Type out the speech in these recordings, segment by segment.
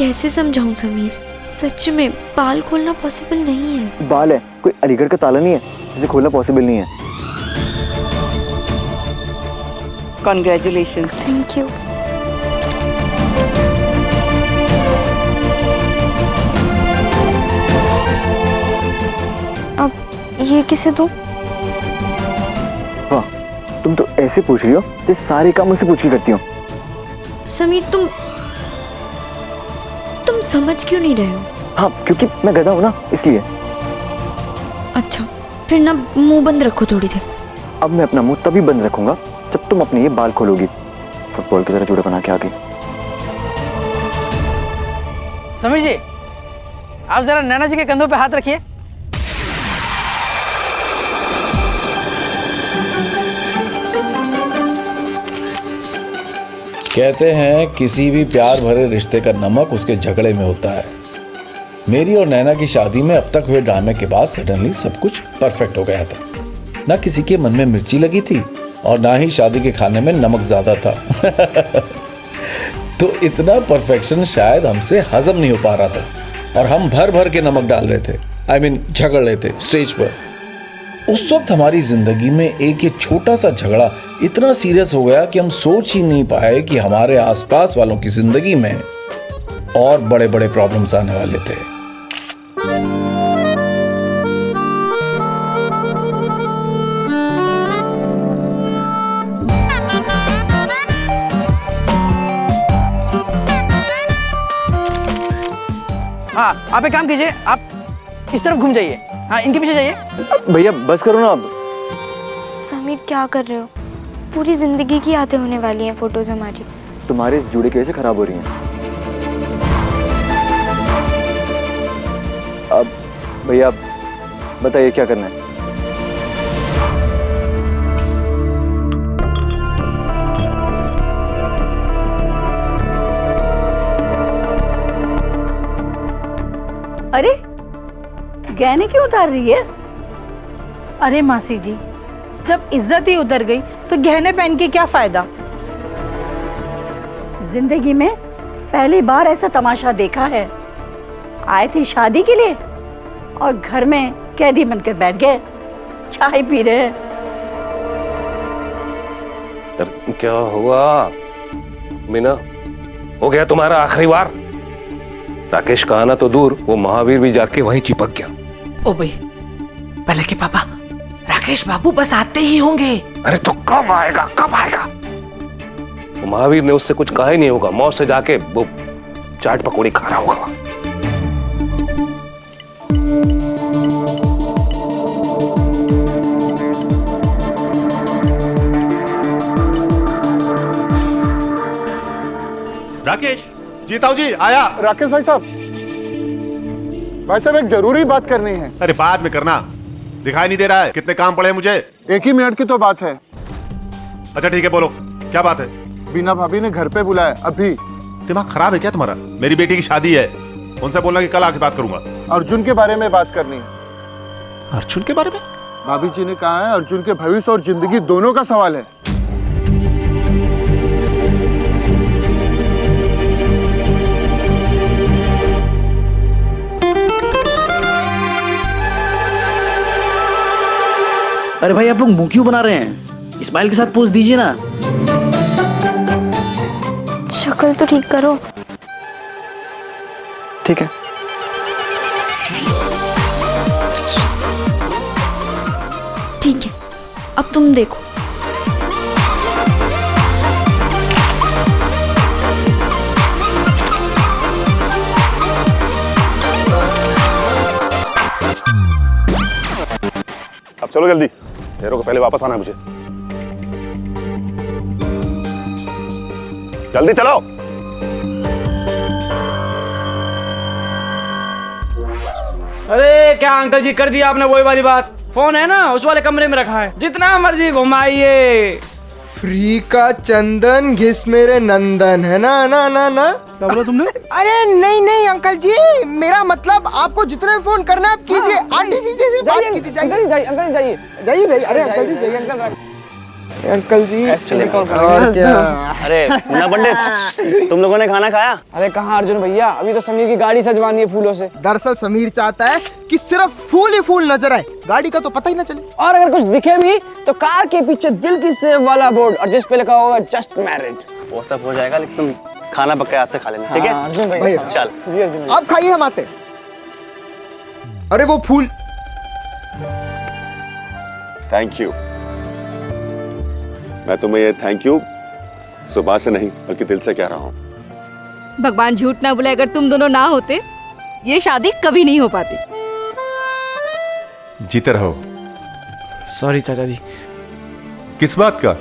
कैसे समझाऊं समीर, सच में बाल खोलना पॉसिबल नहीं है। बाल है, कोई अलीगढ़ का ताला नहीं है जिसे खोलना पॉसिबल नहीं है। Congratulations. Thank you. अब ये किसे दूं? वाह, तुम तो ऐसे पूछ रही हो जैसे सारे काम मुझसे पूछ के करती हो। समीर तुम समझ क्यों नहीं रहे हो? हाँ, क्योंकि मैं गधा हूँ ना, इसलिए। अच्छा, फिर ना मुंह बंद रखो थोड़ी देर। अब मैं अपना मुंह तभी बंद रखूंगा जब तुम अपने ये बाल खोलोगी, फुटबॉल की तरह जुड़े बना के आ गई। समीर जी, आप जरा नैना जी के कंधों पे हाथ रखिए। कहते हैं किसी भी प्यार भरे रिश्ते का नमक उसके झगड़े में होता है। मेरी और नैना की शादी में अब तक हुए ड्रामे के बाद सडनली सब कुछ परफेक्ट हो गया था। ना किसी के मन में मिर्ची लगी थी और ना ही शादी के खाने में नमक ज्यादा था। तो इतना परफेक्शन शायद हमसे हजम नहीं हो पा रहा था और हम भर भर के नमक डाल रहे थे, झगड़ रहे थे स्टेज पर। उस वक्त हमारी जिंदगी में एक ये छोटा सा झगड़ा इतना सीरियस हो गया कि हम सोच ही नहीं पाए कि हमारे आसपास वालों की जिंदगी में और बड़े बड़े प्रॉब्लम्स आने वाले थे। हाँ, आप एक काम कीजिए, आप इस तरफ घूम जाइए। हाँ, इनके पीछे जाइए। भैया बस करो ना अब। समीर क्या कर रहे हो? पूरी जिंदगी की यादें होने वाली हैं फोटोज हमारी। तुम्हारे इस जुड़े कैसे खराब हो रही हैं? अब भैया बताइए क्या करना है? अरे गहने क्यों उतार रही है? अरे मासी जी, जब इज्जत ही उतर गई तो गहने पहन के क्या फायदा? जिंदगी में पहली बार ऐसा तमाशा देखा है। आए थे शादी के लिए और घर में कैदी बनकर बैठ गए, चाय पी रहे हैं। क्या हुआ मीना? हो गया तुम्हारा आखिरी बार? राकेश का आना तो दूर, वो महावीर भी जाके वहीं चिपक गया। ओ भाई, पहले के पापा, राकेश बाबू बस आते ही होंगे। अरे तो कब आएगा, कब आएगा? वो महावीर ने उससे कुछ कहा ही नहीं होगा, मौत से जाके वो चाट पकौड़ी खा रहा होगा। राकेश जी, ताऊ जी आया। राकेश भाई साहब एक जरूरी बात करनी है। अरे बाद में करना, दिखाई नहीं दे रहा है कितने काम पड़े हैं मुझे। एक ही मिनट की तो बात है। अच्छा ठीक है, बोलो क्या बात है? बीना भाभी ने घर पे बुलाया अभी। दिमाग खराब है क्या तुम्हारा? मेरी बेटी की शादी है, उनसे बोलना कि कल आके बात करूंगा। अर्जुन के बारे में बात करनी है। अर्जुन के बारे में? भाभी जी ने कहा है अर्जुन के भविष्य और जिंदगी दोनों का सवाल है। अरे भाई, आप लोग मुंह क्यों बना रहे हैं? स्माइल के साथ पोज दीजिए ना। शक्ल तो ठीक करो। ठीक है। ठीक है, अब तुम देखो। अब चलो जल्दी, तेरे को पहले वापस आना है मुझे। जल्दी चलो। अरे क्या अंकल जी, कर दिया आपने वही वाली बात। फोन है ना उस वाले कमरे में रखा है, जितना मर्जी घुमाइए। फ्री का चंदन घिस मेरे नंदन, है ना ना ना ना? क्या बोला तुमने? अरे नहीं नहीं अंकल जी, मेरा मतलब आपको जितने फोन करना है आप कीजिए। आंटी जी से बात कीजिए। अंकल जी जाइए, अंकल जी जाइए, जाइए जाइए। अरे अंकल जी जाइए। अंकल जी और क्या। अरे मुन्ना पंडित, तुम लोगों ने खाना खाया? अरे कहाँ अर्जुन भैया, अभी तो समीर की गाड़ी सजवानी है फूलों से। दरअसल समीर चाहता है कि सिर्फ फूल ही फूल नजर आए, गाड़ी का तो पता ही ना चले। और अगर कुछ दिखे भी तो कार के पीछे दिल की सेव वाला बोर्ड और जिस पे लिखा होगा जस्ट मैरिड। वो सब हो जाएगा, लेकिन तुम खाना पक्का हाथ से खा लेना, ठीक है? अर्जुन भैया। भैया चल। जी अर्जुन भैया। आप खाइए, हम आते। अरे वो फूल। Thank you. मैं तुम्हें ये थैंक यू सुबह से नहीं बल्कि दिल से कह रहा हूँ। भगवान झूठ ना बोले, अगर तुम दोनों ना होते ये शादी कभी नहीं हो पाती। जीते रहो। सॉरी चाचा जी। किस बात का?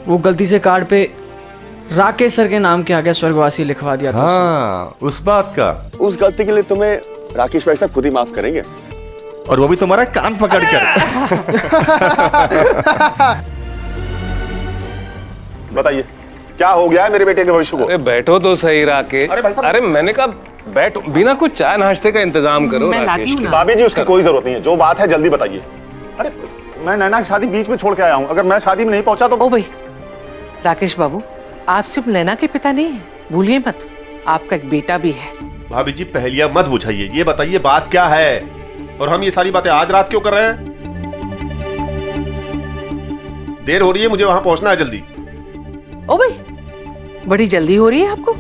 वो गलती से कार्ड पे राकेश सर के नाम के आगे स्वर्गवासी लिखवा दिया था। हाँ, उस बात का। उस गलती के लिए तुम्हें राकेश भाई साहब खुद ही माफ करेंगे, और वो भी तुम्हारा कान पकड़ कर। बताइए क्या हो गया है मेरे बेटे के भविष्य को? अरे बैठो तो सही राकेश। अरे मैंने कहा बैठो, बिना कुछ चाय नाश्ते का इंतजाम करो। मैं लाती हूँ ना। भाभी जी उसकी कोई जरूरत नहीं है, जो बात है जल्दी बताइए। अरे मैं नैना की शादी बीच में छोड़ के आया हूँ, अगर मैं शादी में नहीं पहुंचा तो। ओ भाई राकेश बाबू, आप सिर्फ नैना के पिता नहीं है, भूलिए मत आपका एक बेटा भी है। भाभी जी पहेलियां मत बुझाइए, ये बताइए बात क्या है, और हम ये सारी बातें आज रात क्यों कर रहे हैं? देर हो रही है, मुझे वहां पहुंचना है जल्दी। ओ भाई बड़ी जल्दी हो रही है आपको?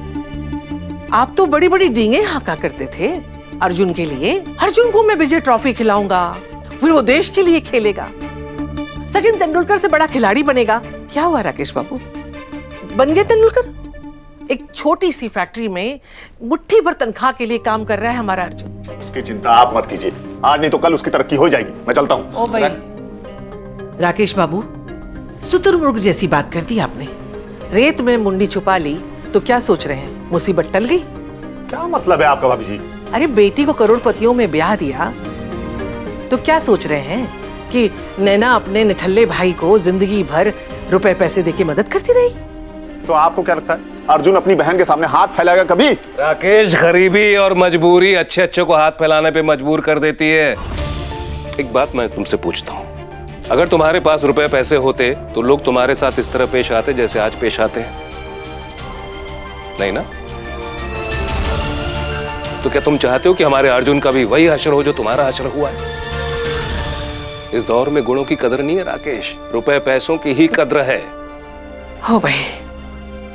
आप तो बड़ी बड़ी डींगे हाका करते थे अर्जुन के लिए। अर्जुन को मैं विजय ट्रॉफी खिलाऊंगा, फिर वो देश के लिए खेलेगा, सचिन तेंदुलकर से बड़ा खिलाड़ी बनेगा। क्या हुआ राकेश बाबू, बन गए तेंदुलकर? एक छोटी सी फैक्ट्री में मुट्ठी भर तनख्वाह के लिए काम कर रहा है हमारा अर्जुन। उसकी चिंता आप मत कीजिए, आज नहीं तो कल उसकी तरक्की हो जाएगी। मैं चलता हूँ। ओ भाई राकेश बाबू, शुतुरमुर्ग जैसी बात कर दी आपने। रेत में मुंडी छुपा ली तो क्या सोच रहे हैं, मुसीबत टल गई? क्या मतलब है आपका भाभी जी? अरे बेटी को करोड़पतियों में ब्याह दिया तो क्या सोच रहे हैं कि नैना अपने निठल्ले भाई को जिंदगी भर रुपए पैसे देके मदद करती रही? तो आपको क्या लगता है अर्जुन अपनी बहन के सामने हाथ फैलाएगा कभी? राकेश, गरीबी और मजबूरी अच्छे अच्छे को हाथ फैलाने पे मजबूर कर देती है। एक बात मैं तुमसे पूछता हूँ, अगर तुम्हारे पास रुपए पैसे होते तो लोग तुम्हारे साथ इस तरह पेश आते जैसे आज पेश आते हैं? नहीं ना? तो क्या तुम चाहते हो कि हमारे अर्जुन का भी वही हश्र हो जो तुम्हारा हश्र हुआ है? इस दौर में गुणों की कदर नहीं है राकेश, रुपए पैसों की ही कदर है। हो भाई,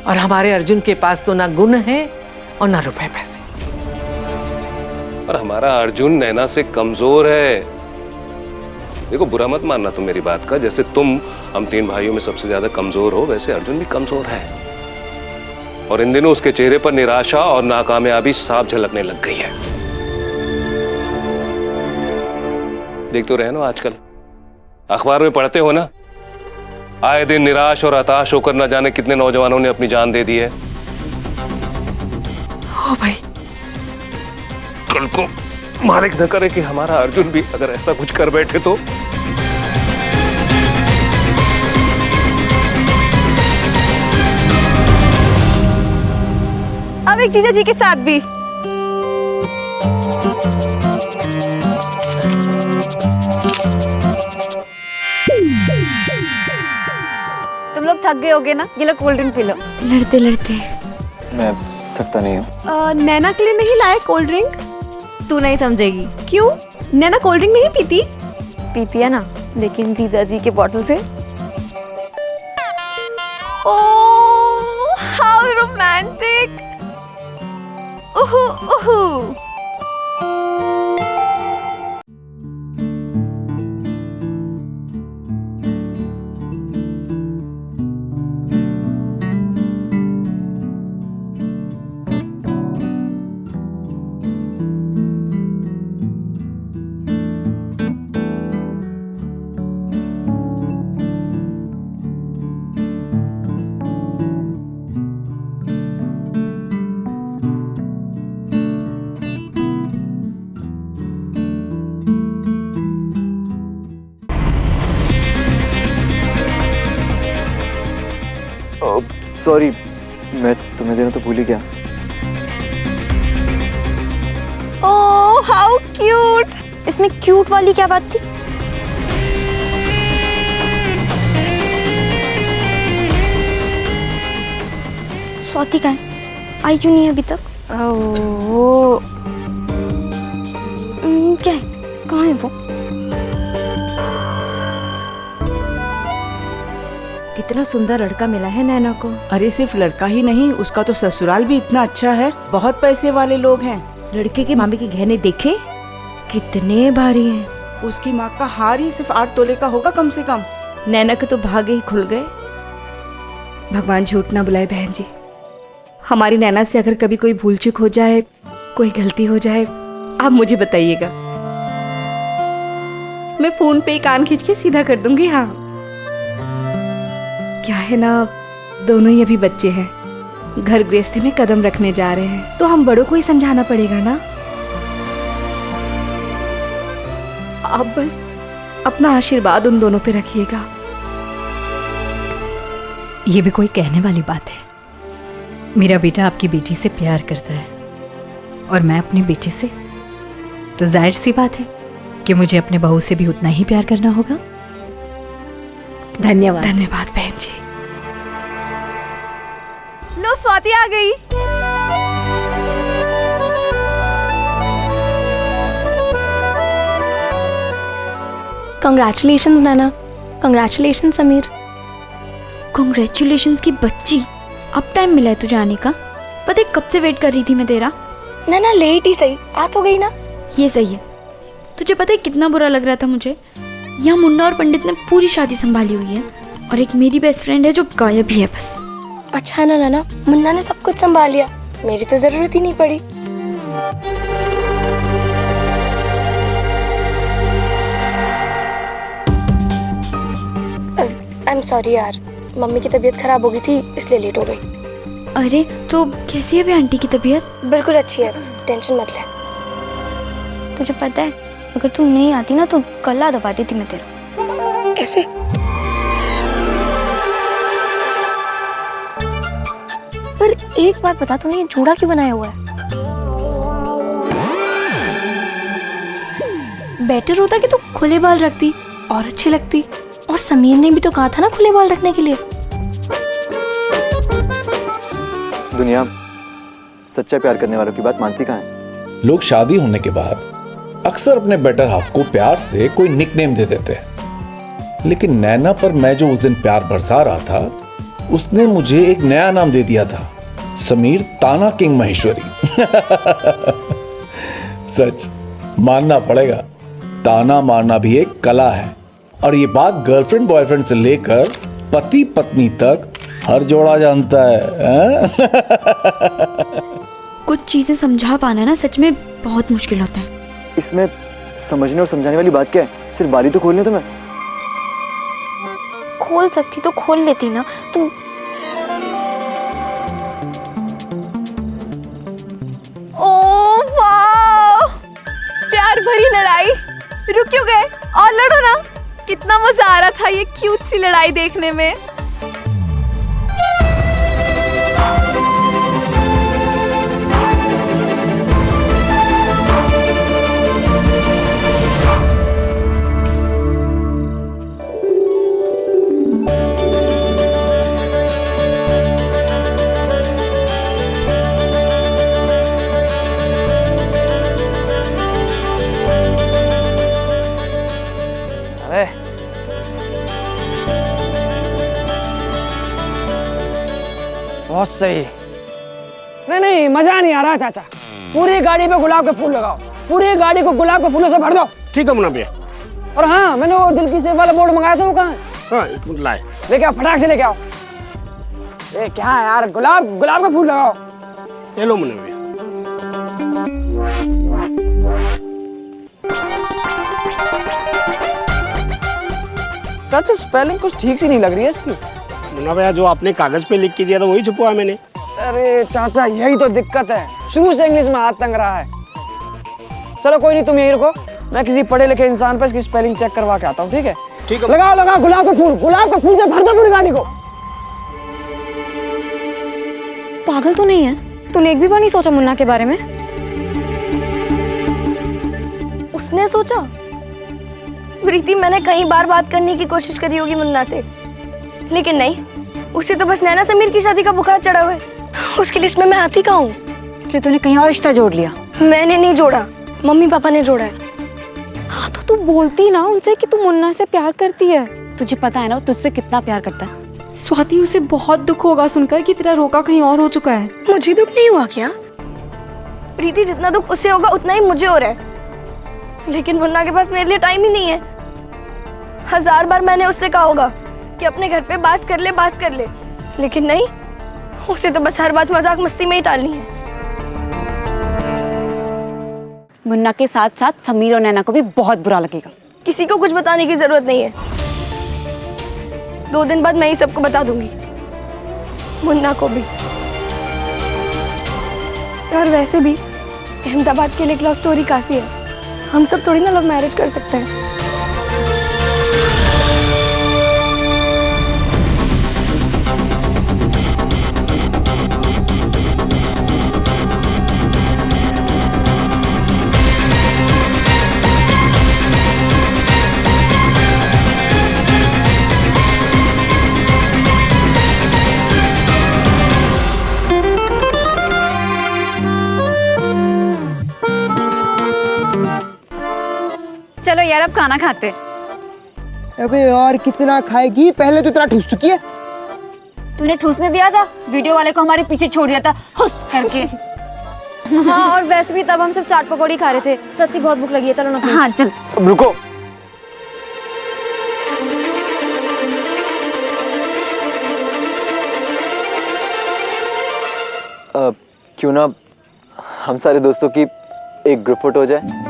और हमारे अर्जुन के पास तो ना गुण है और ना रुपए पैसे। और हमारा अर्जुन नैना से कमजोर है। देखो बुरा मत मानना तुम मेरी बात का, जैसे तुम हम तीन भाइयों में सबसे ज्यादा कमजोर हो, वैसे अर्जुन भी कमजोर है। और इन दिनों उसके चेहरे पर निराशा और नाकामयाबी साफ झलकने लग गई है। देख तो रहे ना आजकल, अखबार में पढ़ते हो ना, आए दिन निराश और हताश होकर न जाने कितने नौजवानों ने अपनी जान दे दी है। ओ भाई, कल को मालिक न करे कि हमारा अर्जुन भी अगर ऐसा कुछ कर बैठे तो। अब एक जीजा जी के साथ भी। तुम लोग थक गए होगे ना, ये लो कोल्ड ड्रिंक पी लो। लड़ते लड़ते। मैं थकता नहीं हूँ। नैना के लिए नहीं लाए कोल्ड ड्रिंक? तू नहीं समझेगी। क्यों? नैना कोल्ड ड्रिंक नहीं पीती? पीती है ना, लेकिन जीजा जी के बॉटल से। Oh how romantic. ओहो ओहो। सॉरी, मैं तुम्हें देना तो भूल ही गया। Oh how cute. इसमें क्यूट वाली क्या बात थी? स्वाति कहाँ है? आई क्यों नहीं है अभी तक? वो क्या है, कहाँ है वो? कितना सुंदर लड़का मिला है नैना को। अरे सिर्फ लड़का ही नहीं, उसका तो ससुराल भी इतना अच्छा है, बहुत पैसे वाले लोग हैं। लड़के के मामी के गहने देखे कितने भारी हैं। उसकी माँ का हार ही सिर्फ 8 तोले का होगा कम से कम। नैना के तो भागे ही खुल गए। भगवान झूठ ना बुलाए बहन जी, हमारी नैना से अगर कभी कोई भूल चूक हो जाए, कोई गलती हो जाए, आप मुझे बताइएगा, मैं फोन पे ही कान खींच के सीधा कर दूंगी। हाँ, क्या है ना, दोनों ही अभी बच्चे हैं, घर गृहस्थी में कदम रखने जा रहे हैं, तो हम बड़ों को ही समझाना पड़ेगा ना। आप बस अपना आशीर्वाद उन दोनों पे रखिएगा। ये भी कोई कहने वाली बात है? मेरा बेटा आपकी बेटी से प्यार करता है और मैं अपनी बेटी से, तो जाहिर सी बात है कि मुझे अपने बहू से भी उतना ही प्यार करना होगा। धन्यवाद। धन्यवाद बहन जी। लो स्वाति आ गई। कंग्रेचुलेशंस नैना। कंग्रेचुलेशंस समीर। कंग्रेचुलेशंस की बच्ची, अब टाइम मिला है तुझे आने का। पता है कब से वेट कर रही थी मैं तेरा। नैना लेट ही सही, आ तो गई ना। ये सही है। तुझे पता है कितना बुरा लग रहा था मुझे। यहाँ मुन्ना और पंडित ने पूरी शादी संभाली हुई है और एक मेरी बेस्ट फ्रेंड है जो गायब ही है बस। अच्छा ना नैना, मुन्ना ने सब कुछ संभाल लिया, मेरी तो जरूरत ही नहीं पड़ी। आई एम सॉरी यार, मम्मी की तबीयत खराब हो गई थी इसलिए लेट हो गई। अरे तो कैसी है अभी आंटी की तबीयत? बिल्कुल अच्छी है, टेंशन मत ले। तुझे पता है अगर तू नहीं आती ना तो गला दबा देती मैं तेरा। कैसे? पर एक बात बता, तूने ये जूड़ा क्यों बनाया हुआ है? बेटर होता कि तू खुले बाल रखती और अच्छी लगती। और समीर ने भी तो कहा था ना खुले बाल रखने के लिए। दुनिया सच्चा प्यार करने वालों की बात मानती कहाँ है? लोग शादी होने के बाद अक्सर अपने बेटर हाफ को प्यार से कोई निकनेम दे देते हैं, लेकिन नैना पर मैं जो उस दिन प्यार बरसा रहा था, उसने मुझे एक नया नाम दे दिया था, समीर ताना किंग महेश्वरी। सच मानना पड़ेगा, ताना मारना भी एक कला है, और ये बात गर्लफ्रेंड बॉयफ्रेंड से लेकर पति पत्नी तक हर जोड़ा जानता है। कुछ चीजें समझा पाना ना सच में बहुत मुश्किल होता है। इसमें समझने और समझाने वाली बात क्या है? सिर्फ बारी तो खोलने तो मैं खोल सकती तो खोल लेती ना तुम। ओह वाह, प्यार भरी लड़ाई। रुक क्यों गए, और लड़ो ना। कितना मजा आ रहा था ये क्यूट सी लड़ाई देखने में। बहुत सही। नहीं मजा नहीं आ रहा चाचा। पूरी गाड़ी पे गुलाब के फूल लगाओ, पूरी गाड़ी को गुलाब के फूलों से भर दो। ठीक है मुन्ना भैया। और हाँ, मैंने वो दिल की सेव वाला बोर्ड मंगाया था, वो कहाँ है? हाँ, एक मिनट लाए। लेके आओ, फटाक से लेके आओ। ये क्या है यार, गुलाब गुलाब का फूल लगाओ। ये लो मुन्ना भैया। चाचा स्पेलिंग कुछ ठीक सी नहीं लग रही है इसकी। मुन्ना भैया, जो आपने कागज पे लिख के दिया था वही छुपवाया मैंने। अरे चाचा यही तो दिक्कत है, शुरू से इंग्लिश में हाथ तंग रहा है। चलो कोई नहीं, तुम यहीं रुको, मैं किसी पढ़े लिखे इंसान पर इसकी स्पेलिंग चेक करवा के आता हूँ। ठीक है? ठीक है। लगाओ लगाओ गुलाब का फूल, गुलाब का फूल से भर दो पूरी गाड़ी को। पागल तो नहीं है? तूने एक भी बार नहीं सोचा मुन्ना के बारे में? उसने सोचा? प्रीति, मैंने कई बार बात करने की कोशिश करी होगी मुन्ना से, लेकिन नहीं, उसे तो बस नैना समीर की शादी का बुखार चढ़ा हुआ है। उसकी लिस्ट में मैं आती कहाँ हूँ? इसलिए तूने कहीं और रिश्ता जोड़ लिया? मैंने नहीं जोड़ा, मम्मी पापा ने जोड़ा है। हाँ तो तू बोलती ना उनसे कि तू मुन्ना से प्यार करती है। तुझे पता है ना वो तुझसे कितना प्यार करता है। स्वाति, उसे बहुत दुख होगा सुनकर कि तेरा रोका कहीं और हो चुका है। मुझे दुख नहीं हुआ क्या? प्रीति, जितना दुख उसे होगा उतना ही मुझे हो रहा है। लेकिन मुन्ना के पास मेरे लिए टाइम ही नहीं है। 1000 बार मैंने उससे कहा होगा कि अपने घर पे बात कर ले, लेकिन नहीं, उसे तो बस हर बात मजाक मस्ती में ही टालनी है। मुन्ना के साथ साथ समीर और नैना को भी बहुत बुरा लगेगा। किसी को कुछ बताने की जरूरत नहीं है। 2 दिन बाद मैं ही सबको बता दूंगी, मुन्ना को भी। और वैसे भी अहमदाबाद के लिए लव स्टोरी काफी है। हम सब थोड़ी ना लव मैरिज कर सकते हैं। चलो यार अब खाना खाते। अबे यार कितना खाएगी, पहले तो इतना ठूस चुकी है। तूने ठूसने दिया था, वीडियो वाले को हमारे पीछे छोड़ दिया था हुस करके। हाँ, और वैसे भी तब हम सब चाट पकौड़ी खा रहे थे। सच्ची बहुत भूख लगी है, चलो ना। हाँ चल। अब रुको, क्यों ना हम सारे दोस्तों की एक ग्रुप फोटो हो जाए?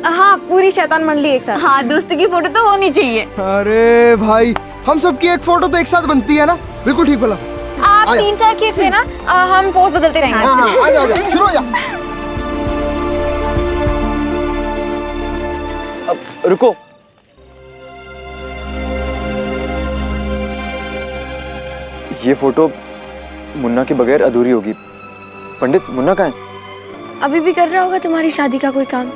हाँ, पूरी शैतान मंडली एक साथ। हाँ, दोस्ती की फोटो तो होनी चाहिए। अरे भाई, हम सब की एक फोटो तो एक साथ बनती है ना? बिल्कुल ठीक बोला। आप 3-4 खींच लेना, हम पोज बदलते रहेंगे। आ जा, शुरू हो जा। अब रुको, ये फोटो मुन्ना के बगैर अधूरी होगी। पंडित, मुन्ना कहाँ है? अभी भी कर रहा होगा तुम्हारी शादी का कोई काम।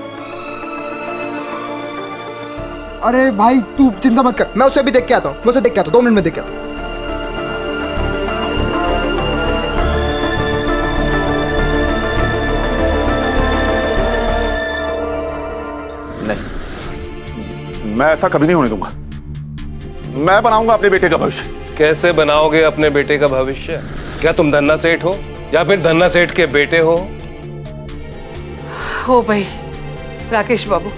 अरे भाई तू चिंता मत कर, मैं उसे अभी देख के आता हूँ। 2 मिनट में देख के आता हूँ। नहीं, मैं ऐसा कभी नहीं होने दूंगा। मैं बनाऊंगा अपने बेटे का भविष्य। कैसे बनाओगे अपने बेटे का भविष्य? क्या तुम धन्ना सेठ हो या फिर धन्ना सेठ के बेटे हो? हो भाई राकेश बाबू,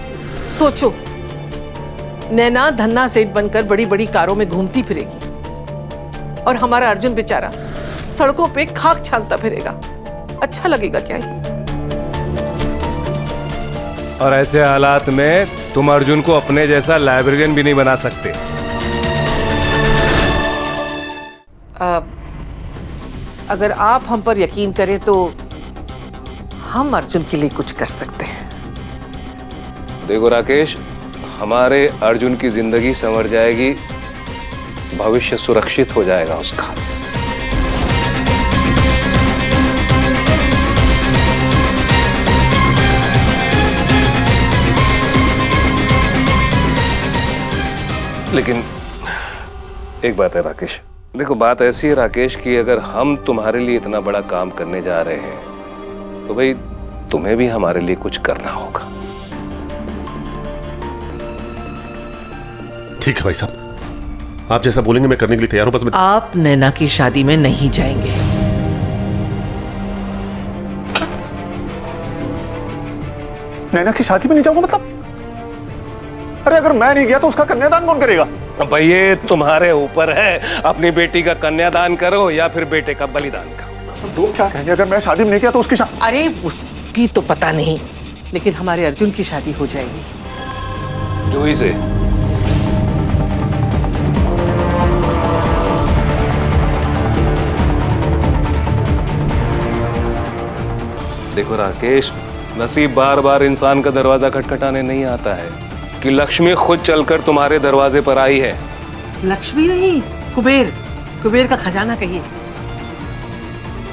सोचो, नैना धन्ना सेठ बनकर बड़ी बड़ी कारों में घूमती फिरेगी और हमारा अर्जुन बेचारा सड़कों पे खाक छानता फिरेगा। अच्छा लगेगा क्या ही? और ऐसे हालात में तुम अर्जुन को अपने जैसा लाइब्रेरियन भी नहीं बना सकते। अगर आप हम पर यकीन करें तो हम अर्जुन के लिए कुछ कर सकते हैं। देखो राकेश, हमारे अर्जुन की जिंदगी संवर जाएगी, भविष्य सुरक्षित हो जाएगा उसका। लेकिन एक बात है राकेश, देखो बात ऐसी है राकेश कि अगर हम तुम्हारे लिए इतना बड़ा काम करने जा रहे हैं तो भाई तुम्हें भी हमारे लिए कुछ करना होगा। ठीक है भाई साहब, आप जैसा बोलेंगे मैं करने के लिए तैयार हूं। बस आप नैना की शादी में नहीं जाएंगे। नैना की शादी में नहीं जाऊंगा मतलब? अरे अगर मैं नहीं गया तो उसका कन्यादान कौन करेगा? भाई ये तुम्हारे ऊपर है, अपनी बेटी का कन्यादान करो या फिर बेटे का बलिदान करो। तुम क्या कहेंगे अगर मैं शादी में नहीं किया तो उसकी शादी? अरे उसकी तो पता नहीं, लेकिन हमारे अर्जुन की शादी हो जाएगी। जूही से। देखो राकेश, नसीब बार बार इंसान का दरवाजा खटखटाने नहीं आता है कि लक्ष्मी खुद चलकर तुम्हारे दरवाजे पर आई है। लक्ष्मी नहीं, कुबेर का खजाना कहिए।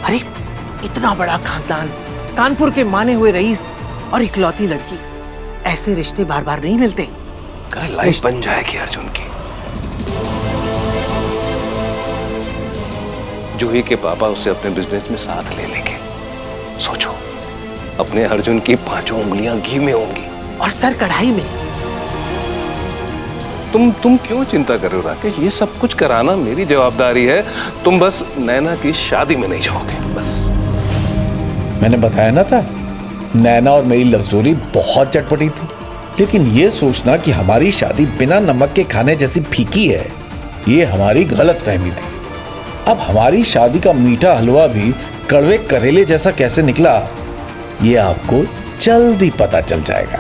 अरे इतना बड़ा खानदान, कानपुर के माने हुए रईस और इकलौती लड़की, ऐसे रिश्ते बार बार नहीं मिलते। लाइफ बन जाएगी अर्जुन की। जूही के पापा उसे अपने बिजनेस में साथ ले लेंगे। सोचो, अपने अर्जुन की 5 उंगलियां घी में होंगी और सर कढ़ाई में। तुम क्यों चिंता कर रहे हो राकेश? ये सब कुछ कराना मेरी जवाबदारी है। तुम बस नैना की शादी में नहीं जाओगे, बस। मैंने बताया ना था, नैना और मेरी लव स्टोरी बहुत चटपटी थी, लेकिन ये सोचना कि हमारी शादी बिना नमक के खाने जैसी फीकी है, ये हमारी गलत फहमी थी। अब हमारी शादी का मीठा हलवा भी कड़वे करेले जैसा कैसे निकला, ये आपको जल्दी पता चल जाएगा।